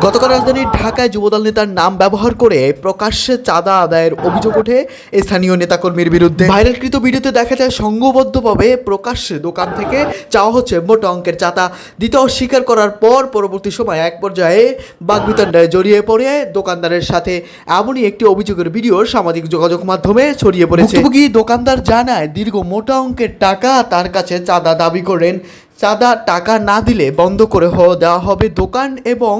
গতকাল রাজধানীর ঢাকায় যুবদল নেতার নাম ব্যবহার করে প্রকাশ্যে চাঁদা আদায়ের অভিযোগ ওঠে স্থানীয় নেতাকর্মীর বিরুদ্ধে। ভাইরালকৃত ভিডিওতে দেখা যায় সংঘবদ্ধভাবে প্রকাশ্যে দোকান থেকে চাওয়া হচ্ছে মোটা অঙ্কের চাঁদা দিতে অস্বীকার করার পর পরবর্তী সময় এক পর্যায়ে বাকবিতণ্ডায় জড়িয়ে পড়ে দোকানদারের সাথে। এমনই একটি অভিযোগের ভিডিও সামাজিক যোগাযোগ মাধ্যমে ছড়িয়ে পড়েছে। ভুক্তভোগী দোকানদার জানায় দীর্ঘ মোটা অঙ্কের টাকা তার কাছে চাঁদা দাবি করেন। চাঁদা টাকা না দিলে বন্ধ করে দেওয়া হবে দোকান এবং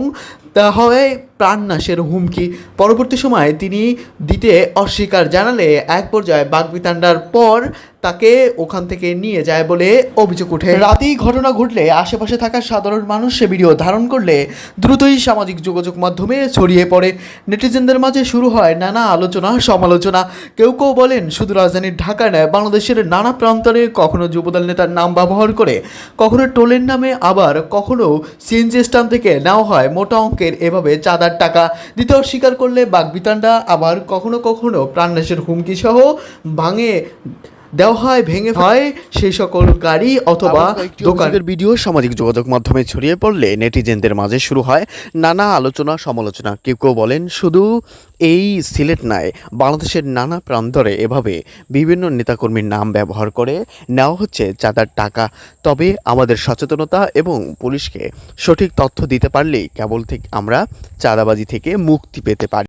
তা হয় প্রাণনাশের হুমকি। পরবর্তী সময়ে তিনি দিতে অস্বীকার জানালে এক পর্যায়ে বাকবিতণ্ডার পর তাকে ওখান থেকে নিয়ে যায় বলে অভিযোগ ওঠে। রাতেই ঘটনা ঘটলে আশেপাশে থাকা সাধারণ মানুষ সে ভিডিও ধারণ করলে দ্রুতই সামাজিক যোগাযোগ মাধ্যমে ছড়িয়ে পড়ে। নেটিজেনদের মাঝে শুরু হয় নানা আলোচনা সমালোচনা। কেউ কেউ বলেন শুধু রাজধানীর ঢাকা নয়, বাংলাদেশের নানা প্রান্তরে কখনো যুবদল নেতার নাম ব্যবহার করে, কখনো টোলের নামে, আবার কখনো সিএনজি স্ট্যান্ড থেকে নেওয়া হয় মোটা অঙ্কের এভাবে চাঁদার টাকা দিতে অস্বীকার করলে বাকবিতণ্ডা, আবার কখনো কখনো প্রাণনাশের হুমকি সহ ভেঙে হয় সেই সকল গাড়ি অথবা দোকানের ভিডিও সামাজিক যোগাযোগ মাধ্যমে ছড়িয়ে পড়লে নেটিজেনদের মাঝে শুরু হয় নানা আলোচনা সমালোচনা। কেউ কেউ বলেন শুধু এই সিলেট নয়, বাংলাদেশের নানা প্রান্তরে এভাবে বিভিন্ন নেতাকর্মীর নাম ব্যবহার করে নেওয়া হচ্ছে চাঁদার টাকা। তবে আমাদের সচেতনতা এবং পুলিশকে সঠিক তথ্য দিতে পারলেই কেবল আমরা চাঁদাবাজি থেকে মুক্তি পেতে পারি।